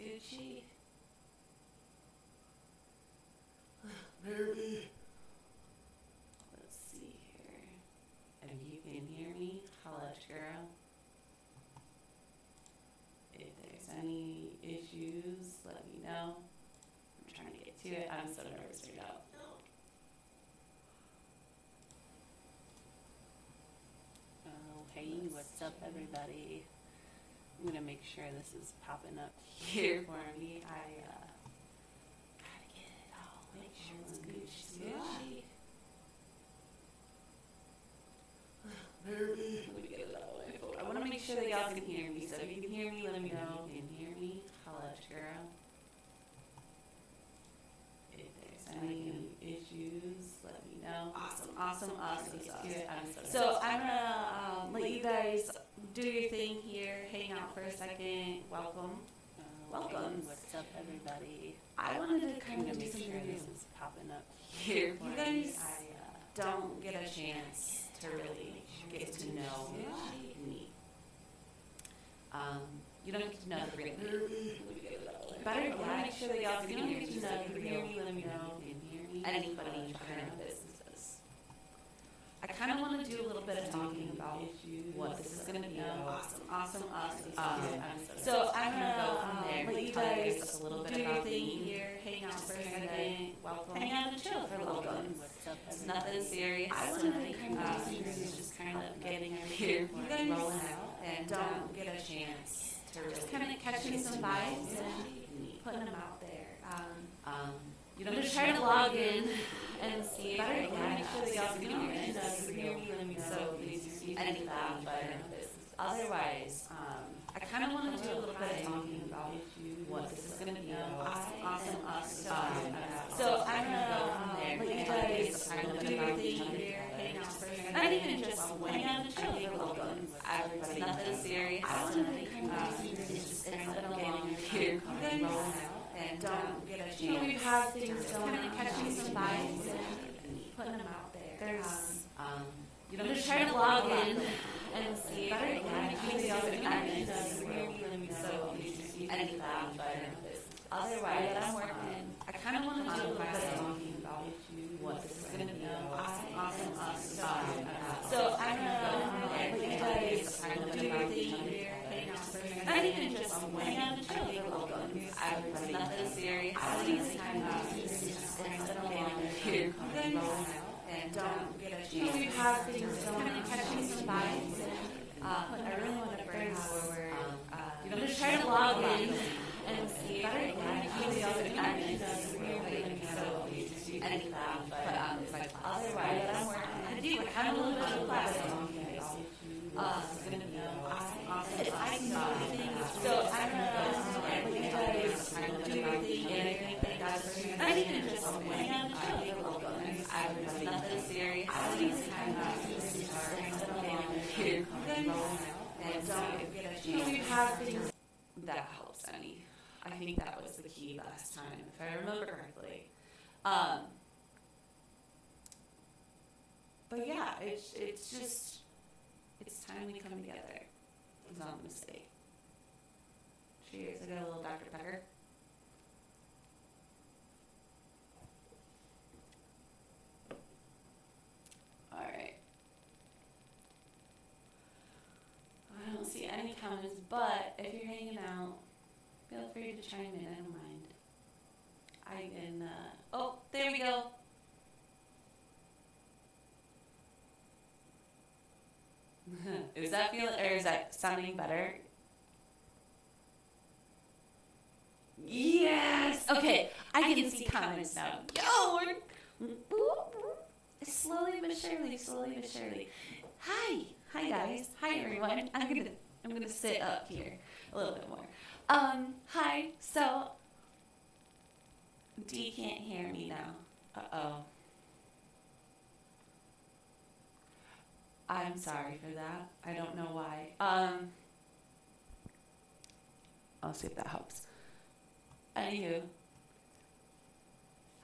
Gucci. Maybe. Let's see here. If you can hear me, holla at your girl. If there's any issues, let me know. I'm trying to get to it. I'm so nervous right now. Oh, hey, what's up, everybody? I'm gonna make sure this is popping up here for me. I gotta get it all. Make sure it's Gucci. Maybe. Let me get it all the way forward. I want to make sure that y'all can hear me. So if you can hear me, let me know. If you can hear me, holla at your girl. If there's any issues, let me know. Awesome. So I'm gonna let you guys do your thing here, hang out for a second. Welcome. What's up, everybody? I wanted to kind of make sure this is popping up here. You guys don't get a chance to really get to know me. You don't get to know the real me. Better yet, make sure that y'all can hear me. Let me know if you can hear me. Anybody behind the businesses. I kind of want to do a little bit of talking about what this is going to be. Awesome. So I'm going to go from there. Let you guys a little bit do your thing here, hang out for a second, hang out and chill for a little bit. It's nothing serious. I wanted to kind of just kind of getting here, rolling out, and don't get a chance to really kind of catching some vibes and putting them out there. I'm just trying to log in and see if I can make sure that y'all can hear me. So please, any that, but otherwise, I kind of want to do a little bit of talking about what this is going to be. Awesome. So I'm going to go from there. Let you guys kind of do your thing here, hang out for a second. Not even just hang out and chill for a little bit. Nothing serious. I want to kind of just getting here, rolling out. And don't get a chance. We have things going and catching some vibes and putting them out there. There's, I'm just trying to log in and see if I can make sure that y'all can hear me. So please, any that, but otherwise, I'm working. I kind of want to do a little bit of talking about what this is going to be. Awesome. So I'm going to let you guys kind of do your thing here. Not even just hang out and chill for a little bit. Nothing serious. Just kind of here, rolling out, and don't get a chance. We have things going and catching some vibes. I really want to bring forward. I'm just trying to log in and see if I can make sure that y'all can hear me. So any that, but otherwise, I'm working. I do have a little bit of class. It's going to be awesome. If I can do things, so I'm going to let you guys kind of do your thing and anything that's not even just hang out and chill for a little bit. Nothing serious. Just kind of here, rolling out, and don't get a chance. We have things that helps any. I think that was the key last time, if I remember correctly. But yeah, it's just. It's time we come together. Is all I'm going to say. Cheers. I got a little Dr. Pepper. Alright. I don't see any comments, but if you're hanging out, feel free to chime in. I don't mind. I can, oh, there we go. Is that sounding better? Yes. Okay, I can see comments now. Yo, slowly but surely. Hi guys. Hi everyone. I'm gonna sit up here a little bit more. Hi. So, D can't hear me now. Uh-oh. I'm sorry for that. I don't know why. I'll see if that helps. Anywho.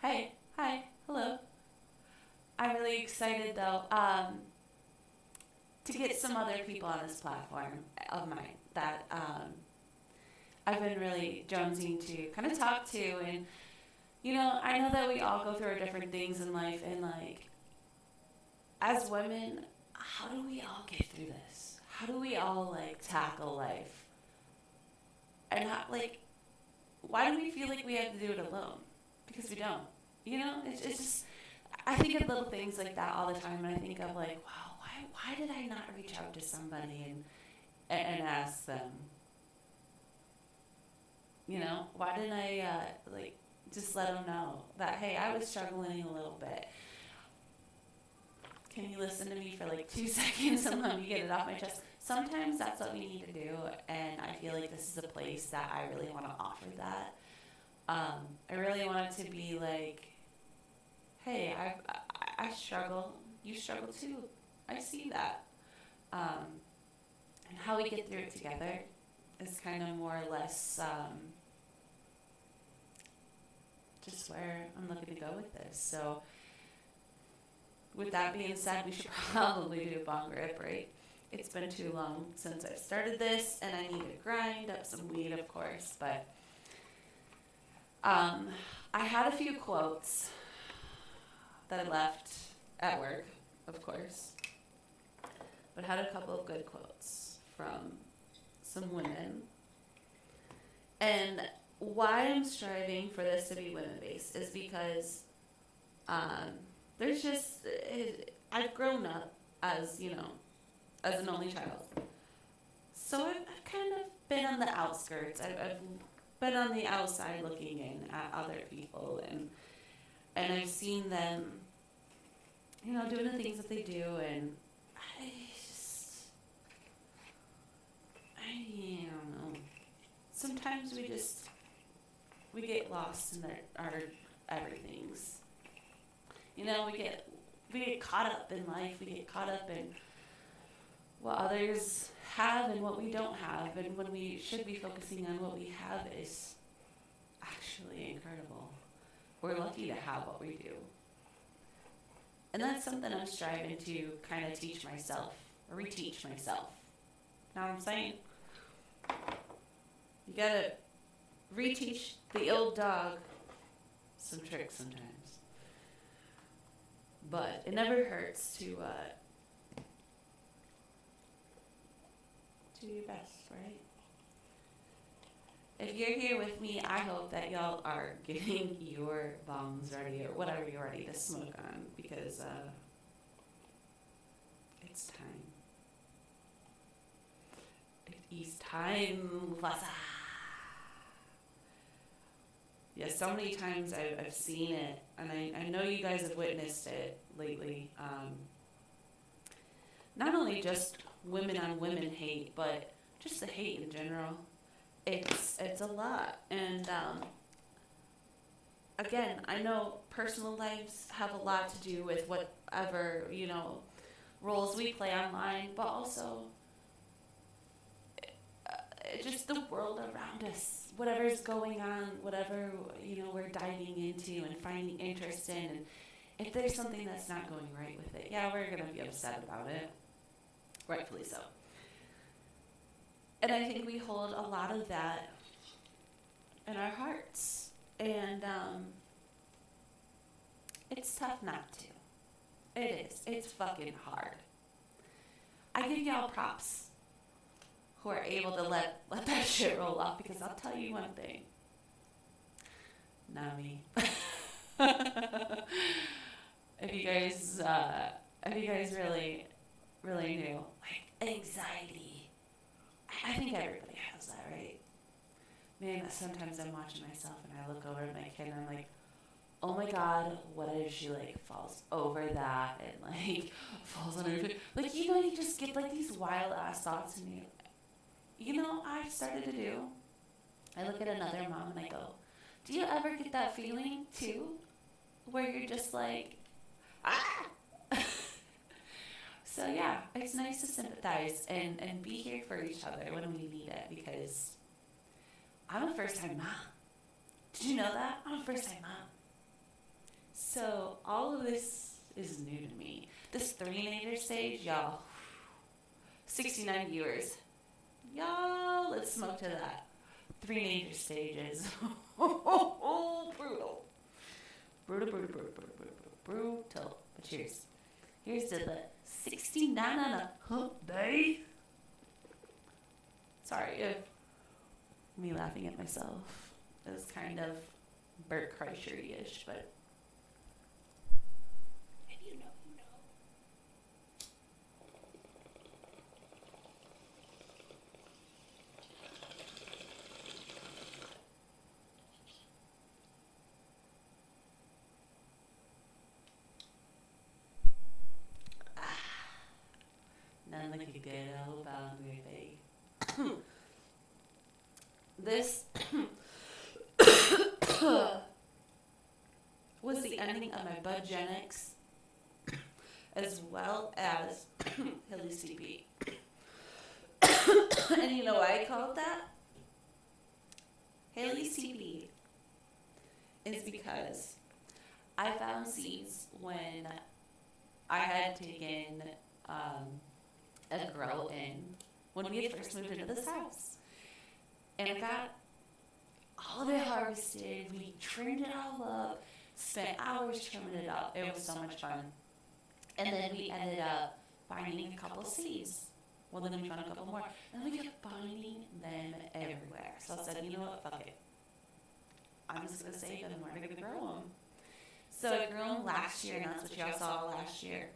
Hi, hello. I'm really excited though, to get some other people on this platform of mine that I've been really jonesing to kind of talk to. And, you know, I know that we all go through our different things in life, and like, as women, how do we all get through this? How do we all like tackle life? And how, like, why do we feel like we have to do it alone? Because we don't. You know, it's just, I think of little things like that all the time, and I think of like, wow, why did I not reach out to somebody and ask them? You know, why didn't I like just let them know that, hey, I was struggling a little bit. Can you listen to me for like 2 seconds and let me get it off my chest? Sometimes that's what we need to do, and I feel like this is a place that I really want to offer that. I really want it to be like, hey, I struggle. You struggle too. I see that. And how we get through it together is kind of more or less just where I'm looking to go with this. So, with that being said, we should probably do a bong rip, right? It's been too long since I've started this, and I need to grind up some weed, of course. But I had a few quotes that I left at work, of course, but had a couple of good quotes from some women. And why I'm striving for this to be women-based is because there's just, I've grown up as, you know, as an only child. So I've kind of been on the outskirts. I've been on the outside looking in at other people, and I've seen them, you know, doing the things that they do, and I don't know. Sometimes we get lost in our everythings. You know, we get caught up in life. We get caught up in what others have and what we don't have. And when we should be focusing on what we have is actually incredible. We're lucky to have what we do. And that's something I'm striving to kind of teach myself, or reteach myself. Know what I'm saying? You gotta reteach the old dog some tricks sometimes. But it never hurts to do your best, right? If you're here with me, I hope that y'all are getting your bongs ready, or whatever you're ready to smoke on, because it's time. It is time, Mufasa. Yeah, so many times I've seen it, and I know you guys have witnessed it lately. Not only just women on women hate, but just the hate in general. It's a lot. And again, I know personal lives have a lot to do with whatever, you know, roles we play online, but also just the world around us. Whatever's going on, whatever, you know, we're diving into and finding interest in, and if there's something that's not going right with it, yeah, we're going to be upset about it. Rightfully so. And I think we hold a lot of that in our hearts. And it's tough not to. It is. It's fucking hard. I give y'all props who are able to let that shit roll off, because I'll tell you one thing. Not me. If you guys really knew, like, anxiety. I think everybody has that, right? Man, sometimes I'm watching myself and I look over at my kid and I'm like, oh my god, what if she like falls over that and like falls on her feet? Like, you know, you just get like these wild ass thoughts in you. You know, I've started to do. I look at another mom and I go, do you ever get that feeling too? Where you're just like, ah! So yeah, it's nice to sympathize and be here for each other when we need it, because I'm a first-time mom. Did you know that? I'm a first-time mom. So all of this is new to me. This 3-nator stage, y'all, 69 viewers. Y'all, let's smoke to that. 3 major stages. Brutal. Brutal. But cheers. Here's to the 69 on a hump day. Sorry if me laughing at myself is kind of Bert Kreischer-ish, but if you know, you know. None like a good old boundary bay. This was the ending of my Budgenics, as well as Hilly CP. And you know why I call it that? Haley CP is because I found seeds when I had taken a grow in when we had first moved into this house. And I got all of it harvested. We trimmed it all up, spent hours trimming it up. It was so much fun. And then we ended up finding a couple seeds. Well, then we found a couple more. And we kept finding them everywhere. So I said, you know what, fuck it. I'm just going to save them and we're going to grow them. So I grew them last year, and that's what y'all saw last year.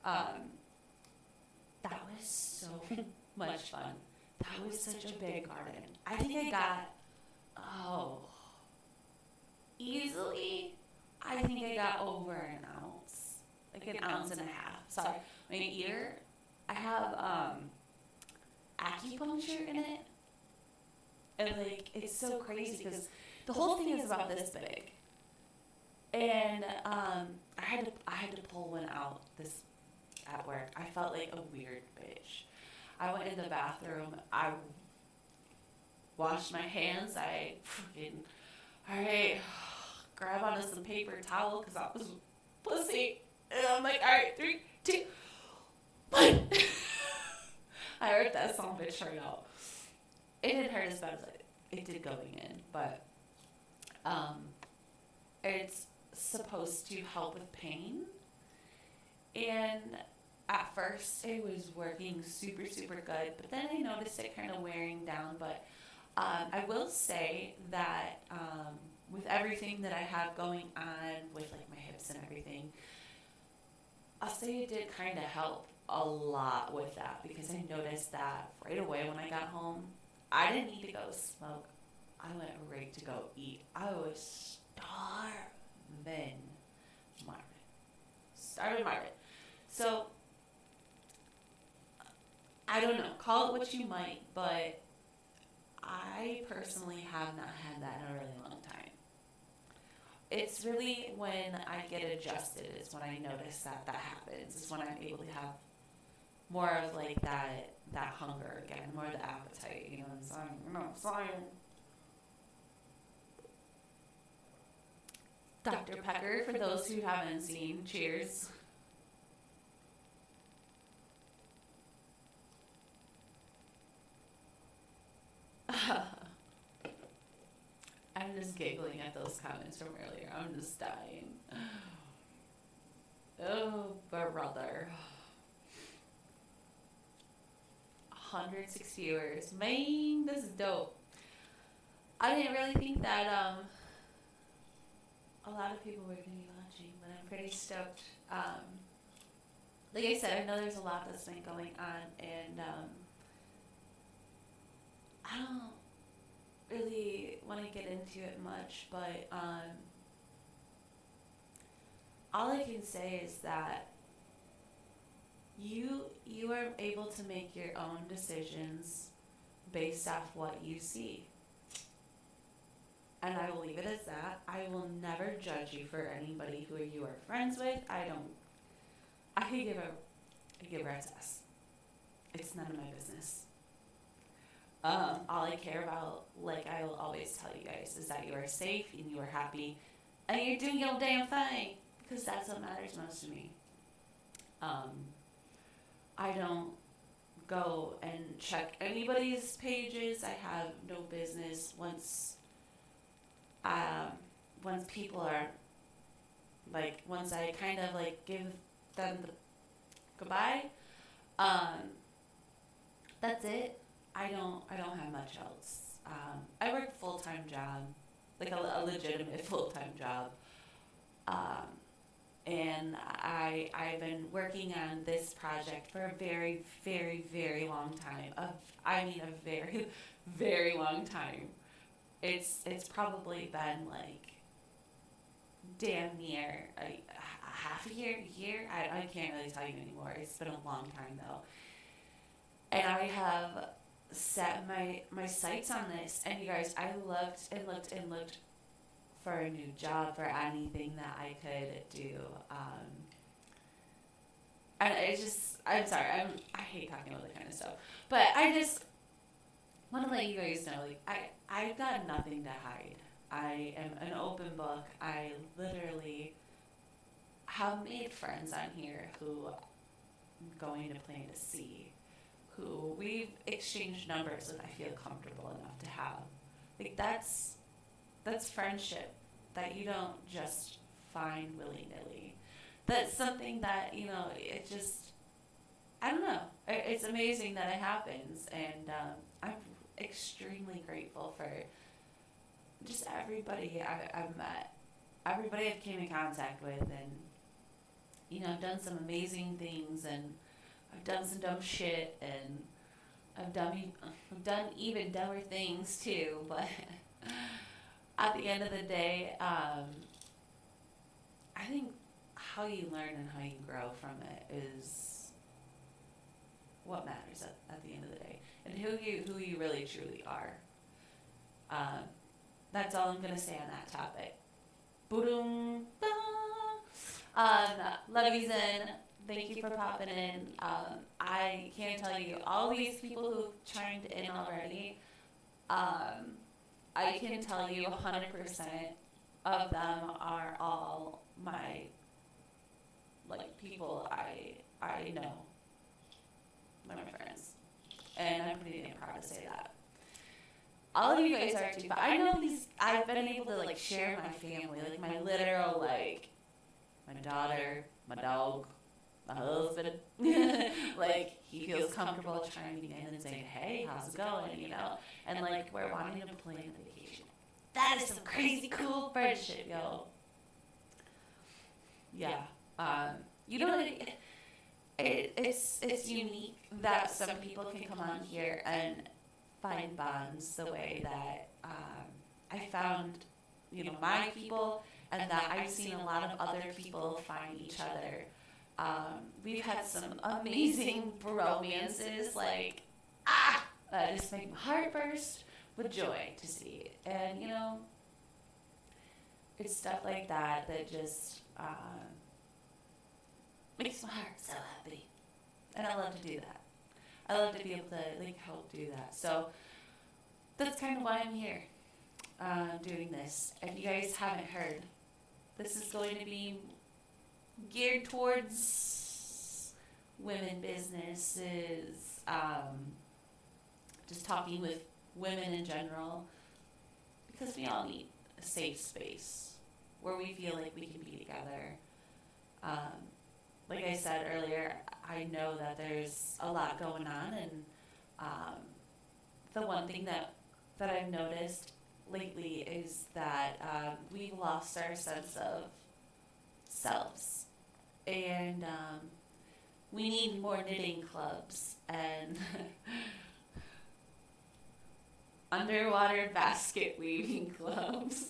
That was so much fun. That was such a big garden. I think I got, easily, I think I got over an ounce. Like an ounce and a half. Sorry, my ear, I have acupuncture in it. And like, it's so crazy because the whole thing is about this big. And I had to pull one out this at work. I felt like a weird bitch. I went in the bathroom. I washed my hands. I freaking, all right, grab onto some paper towel because I was pussy. And I'm like, all right, 3, 2, 1. I heard that song bitch right out. It didn't hurt as bad as it did going in, but it's supposed to help with pain. And at first it was working super, super good, but then I noticed it kind of wearing down. But I will say that with everything that I have going on with like my hips and everything, I'll say it did kind of help a lot with that, because I noticed that right away when I got home, I didn't need to go smoke. I went right to go eat. I was starving Marvin. So, I don't know, call it what you might, but I personally have not had that in a really long time. It's really when I get adjusted is when I notice that happens. It's when I'm able to have more of like that hunger again, more of the appetite, you know what I'm saying? Dr. Pecker, for those who haven't seen, cheers. I'm just giggling at those comments from earlier. I'm just dying. Oh, brother. 106 viewers. Man, this is dope. I didn't really think that a lot of people were going to be watching, but I'm pretty stoked. Like I said, I know there's a lot that's been going on, and I don't really want to get into it much, but all I can say is that you are able to make your own decisions based off what you see. And I will leave it as that. I will never judge you for anybody who you are friends with. I could give a rat's ass. It's none of my business. All I care about, like I will always tell you guys, is that you are safe and you are happy and you're doing your damn thing, because that's what matters most to me. I don't go and check anybody's pages. I have no business um, once people are, like, once I kind of, like, give them the goodbye, that's it. I don't have much else. I work a full-time job, like a legitimate full-time job. Um, and I've been working on this project for a very, very, very long time. I mean, a very, very long time. It's probably been like damn near a half a year. I can't really tell you anymore. It's been a long time though, and I have set my sights on this. And you guys, I looked and looked and looked for a new job, for anything that I could do. And it's just, I'm sorry, I hate talking about that kind of stuff, but I just want to let you guys know, like, I've got nothing to hide. I am an open book. I literally have made friends on here who I'm going to plan to see, who we've exchanged numbers with. I feel comfortable enough to have. Like, that's friendship that you don't just find willy-nilly. That's something that, it just, I don't know. It's amazing that it happens. And I'm extremely grateful for just everybody I've met, everybody I've came in contact with. And, I've done some amazing things, and I've done some dumb shit, and I've done even dumber things too. But at the end of the day, I think how you learn and how you grow from it is what matters at the end of the day, and who you really truly are. That's all I'm gonna say on that topic. Boom. Love you, Zen. Thank you for popping in. I can't tell you all these people who've chimed in already. I can tell you 100% of them are all my, like, people I know, my friends, and I'm pretty damn proud to say that. All of you guys are too, but I know these. I've been able to, like, share my family, like my literal, like, my daughter, my dog, my husband. Like, he feels comfortable chiming in and saying, "Hey, how's it going?" And, like, we're wanting to plan a vacation. That is some crazy cool friendship, yo. Yeah. It's unique that some people can come on here and find bonds the way that I found, my people, and that I've seen a lot of other people find each other. We've had some amazing romances, like, that just make my heart burst with joy to see. And, it's stuff like that that just makes my heart so happy. And I love to do that. I love to be able to, like, help do that. So that's kind of why I'm here doing this. If you guys haven't heard, this is going to be geared towards women businesses, just talking with women in general, because we all need a safe space where we feel like we can be together. Like I said earlier, I know that there's a lot going on, and the one thing that I've noticed lately is that we've lost our sense of selves, and we need more knitting clubs and underwater basket weaving clubs.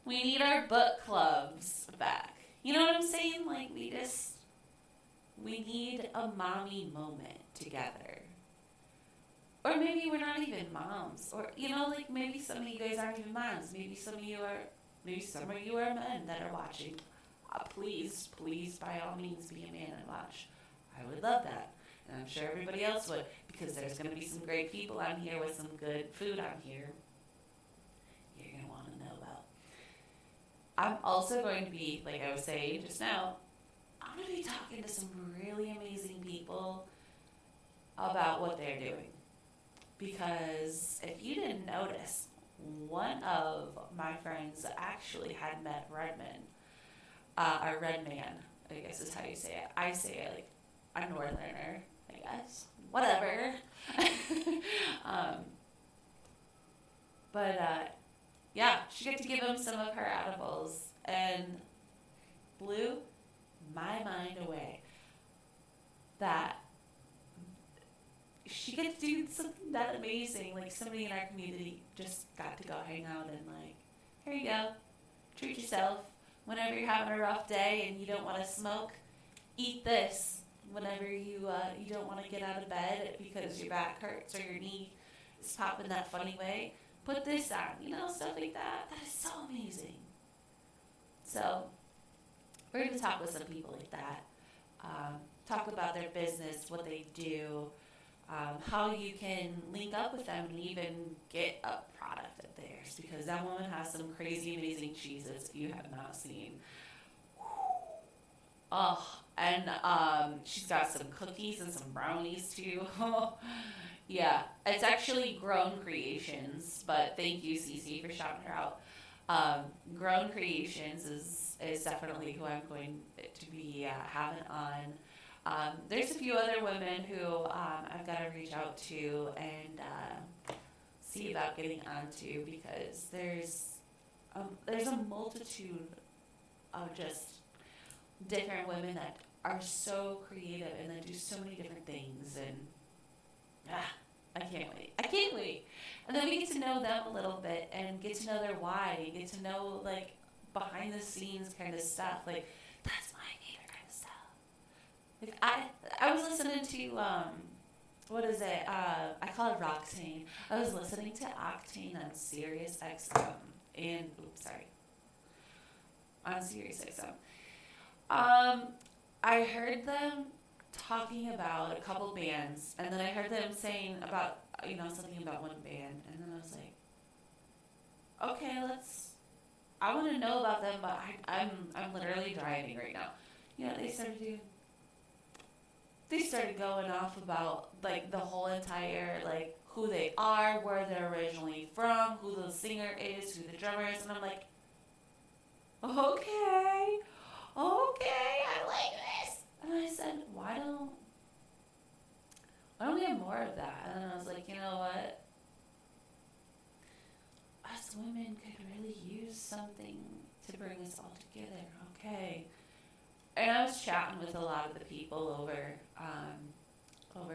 We need our book clubs back. You know what I'm saying? Like, we need a mommy moment together. Or maybe we're not even moms. Or, like, maybe some of you guys aren't even moms. Maybe some of you are men that are watching. Please, by all means, be a man and watch. I would love that. And I'm sure everybody else would, because there's going to be some great people on here with some good food on here you're going to want to know about. I'm also going to be, like I was saying just now, I'm going to be talking to some really amazing people about what they're doing. Because if you didn't notice, one of my friends actually had met Redman, or Redman, I guess is how you say it. I say it like a northerner, I guess. Whatever. um, but yeah, she got to give him some of her edibles and blew my mind away. That she got to do something that amazing. Like somebody in our community just got to go hang out and like, here you go, treat yourself. Whenever you're having a rough day and you don't want to smoke, eat this. Whenever you don't want to get out of bed because your back hurts or your knee is popping that funny way, put this on. You know, stuff like that. That is so amazing. So we're going to talk with some people like that. Talk about their business, what they do, how you can link up with them and even get a product of theirs, because that woman has some crazy amazing cheeses you have not seen. Oh, and she's got some cookies and some brownies too. Yeah, it's actually Grown Creations, but thank you, Cece, for shouting her out. Grown Creations is definitely who I'm going to be having on. There's a few other women who I've got to reach out to and see about getting onto, because there's a multitude of just different women that are so creative and that do so many different things, and I can't wait. I can't wait. And then we get to know them a little bit and get to know their why, and get to know like behind the scenes kind of stuff. Like that's my favorite kind of stuff. Like I was listening to what is it? I call it Roxane. I was listening to Octane on Sirius XM and on Sirius XM. I heard them talking about a couple bands, and then I heard them saying about something about one band, and then I was like, okay, I want to know about them, but I'm literally driving right now. They started going off about like the whole entire like who they are, where they're originally from, who the singer is, who the drummer is, and I'm like, okay, I like this. And I said, why don't we have more of that? And I was like, you know what? Us women could really use something to bring us all together, okay? And I was chatting with a lot of the people over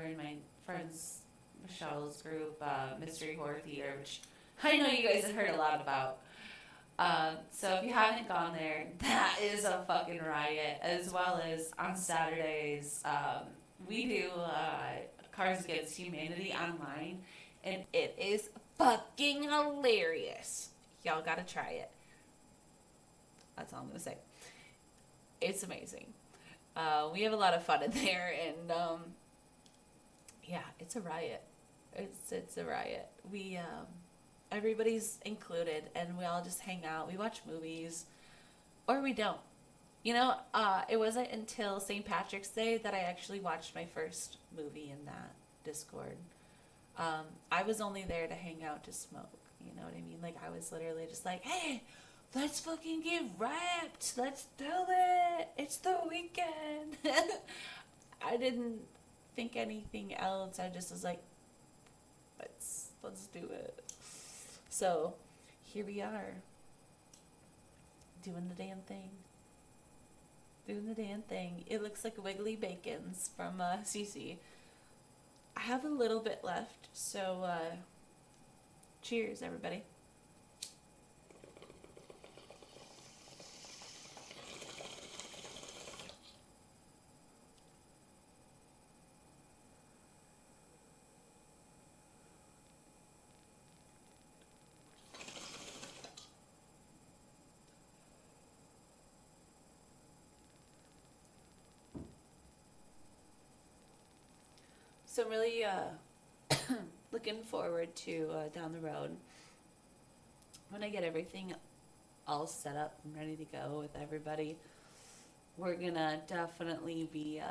in my friend's Michelle's group, Mystery Horror Theater, which I know you guys have heard a lot about. So if you haven't gone there, that is a fucking riot. As well as on Saturdays, we do Cards Against Humanity online, and it is fucking hilarious. Y'all gotta try it. That's all I'm gonna say. It's amazing. We have a lot of fun in there, and yeah, it's a riot. It's a riot. We everybody's included, and we all just hang out. We watch movies, or we don't. It wasn't until St. Patrick's Day that I actually watched my first movie in that Discord. I was only there to hang out, to smoke. You know what I mean? Like, I was literally just like, hey, let's fucking get wrapped. Let's do it. It's the weekend. I didn't think anything else. I just was like, let's do it. So here we are, doing the damn thing. It looks like Wiggly Bacons from CC. I have a little bit left, so cheers, everybody. So I'm really looking forward to down the road, when I get everything all set up and ready to go with everybody. We're gonna definitely be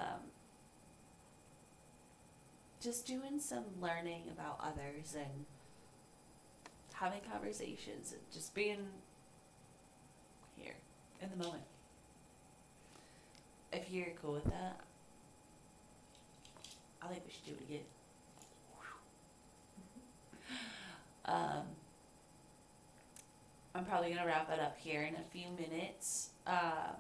just doing some learning about others and having conversations and just being here in the moment. If you're cool with that, I think we should do it again. I'm probably going to wrap it up here in a few minutes. At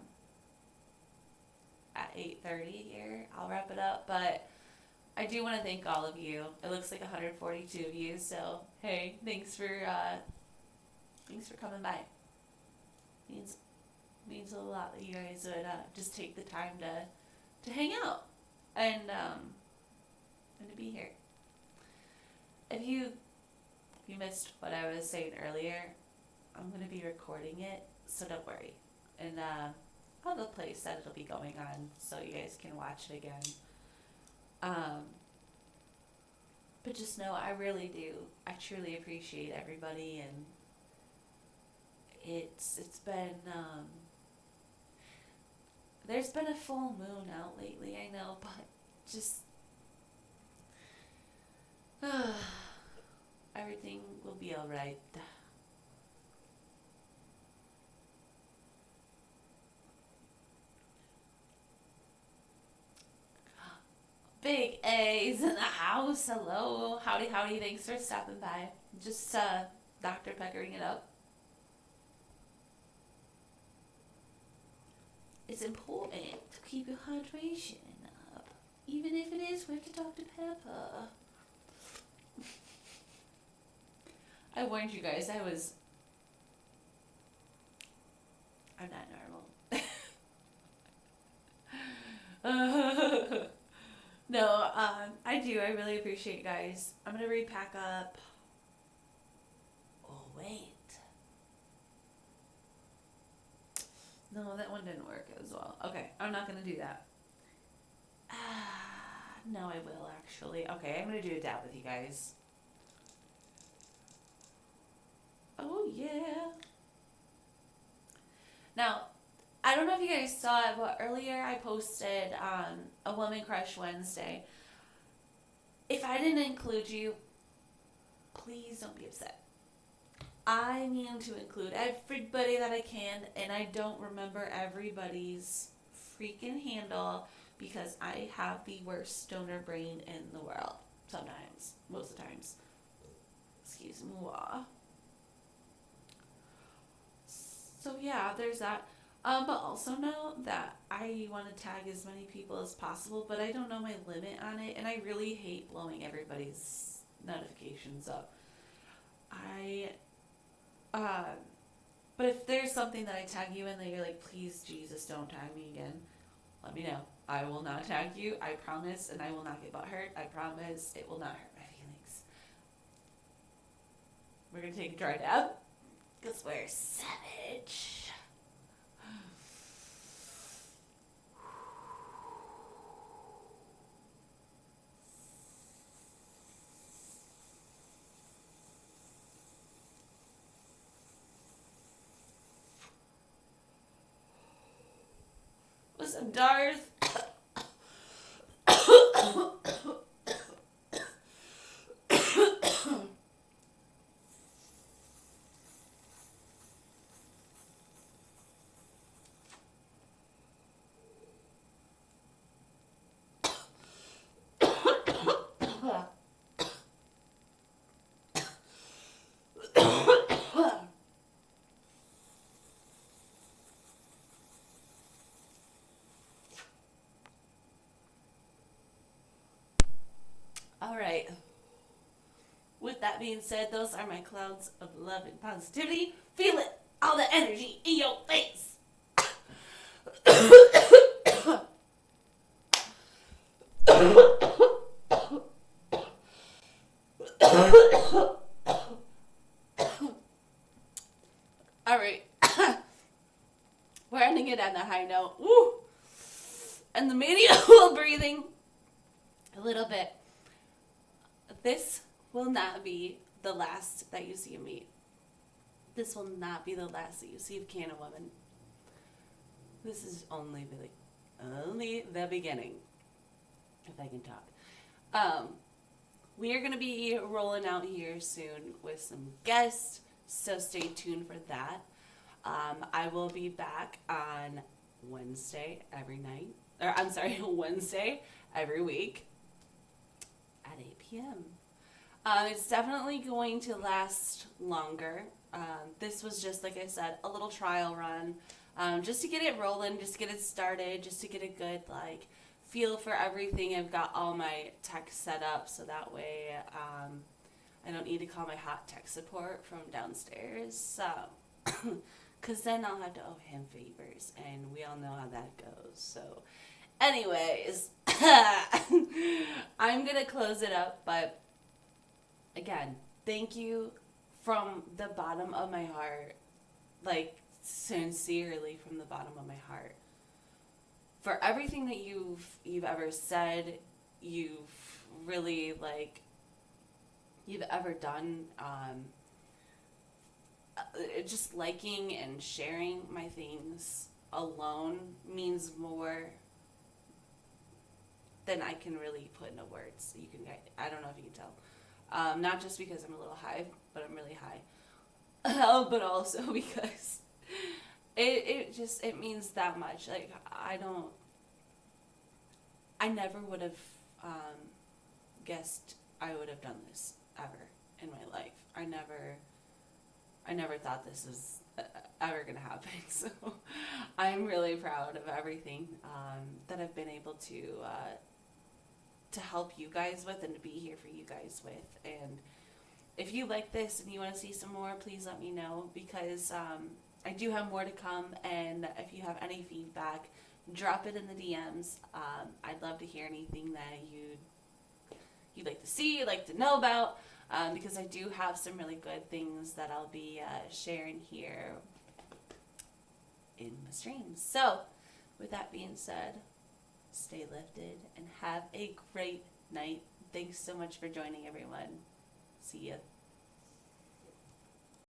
8:30 here, I'll wrap it up. But I do want to thank all of you. It looks like 142 of you. So hey, thanks for coming by. Means a lot that you guys would just take the time to hang out and to be here. If you missed what I was saying earlier, I'm going to be recording it, so don't worry. And I'll have a place that it'll be going on so you guys can watch it again. But just know I really do. I truly appreciate everybody, and it's been there's been a full moon out lately, I know, but just everything will be alright. Big A's in the house. Hello. Howdy, howdy. Thanks for stopping by. Just Dr. Peckering it up. It's important to keep your hydration up, even if it is with Dr. Pepper. I warned you guys, I'm not normal. No, I do. I really appreciate you guys. I'm going to repack up. Oh, wait. No, that one didn't work as well. Okay, I'm not going to do that. No, I will, actually. Okay, I'm going to do a dab with you guys. Oh, yeah. Now, I don't know if you guys saw it, but earlier I posted a Woman Crush Wednesday. If I didn't include you, please don't be upset. I mean to include everybody that I can, and I don't remember everybody's freaking handle because I have the worst stoner brain in the world. Sometimes. Most of the times. Excuse me. So yeah, there's that. But also know that I want to tag as many people as possible, but I don't know my limit on it, and I really hate blowing everybody's notifications up. But if there's something that I tag you in that you're like, please, Jesus, don't tag me again, let me know. I will not tag you, I promise, and I will not get butthurt. I promise it will not hurt my feelings. We're going to take a dry dab, because we're savage. Listen, Darth. All right. With that being said, those are my clouds of love and positivity. Feel it. All the energy in your face. All right. We're ending it on a high note. Woo! And the manual breathing a little bit. This will not be the last that you see of me. This will not be the last that you see of CanaWoman. This is only the beginning, if I can talk. we are going to be rolling out here soon with some guests, so stay tuned for that. I will be back on Wednesday every night, or I'm sorry, Wednesday every week at 8 p.m. It's definitely going to last longer. This was just, like I said, a little trial run, just to get it rolling, just to get it started, just to get a good, like, feel for everything. I've got all my tech set up, so that way I don't need to call my hot tech support from downstairs. So, because then I'll have to owe him favors, and we all know how that goes. So, anyways, I'm going to close it up, but again, thank you from the bottom of my heart, like sincerely from the bottom of my heart, for everything that you've ever said, you've really, like, you've ever done. Just liking and sharing my things alone means more than I can really put into words. You can, I don't know if you can tell. Not just because I'm a little high, but I'm really high. But also because it means that much. Like, I never would have guessed I would have done this ever in my life. I never thought this was ever going to happen. So I'm really proud of everything that I've been able to help you guys with and to be here for you guys with. And if you like this and you want to see some more, please let me know, because I do have more to come. And if you have any feedback, drop it in the DMs. I'd love to hear anything that you'd like to see, you'd like to know about, because I do have some really good things that I'll be sharing here in my streams. So, with that being said, stay lifted and have a great night. Thanks so much for joining, everyone. See ya.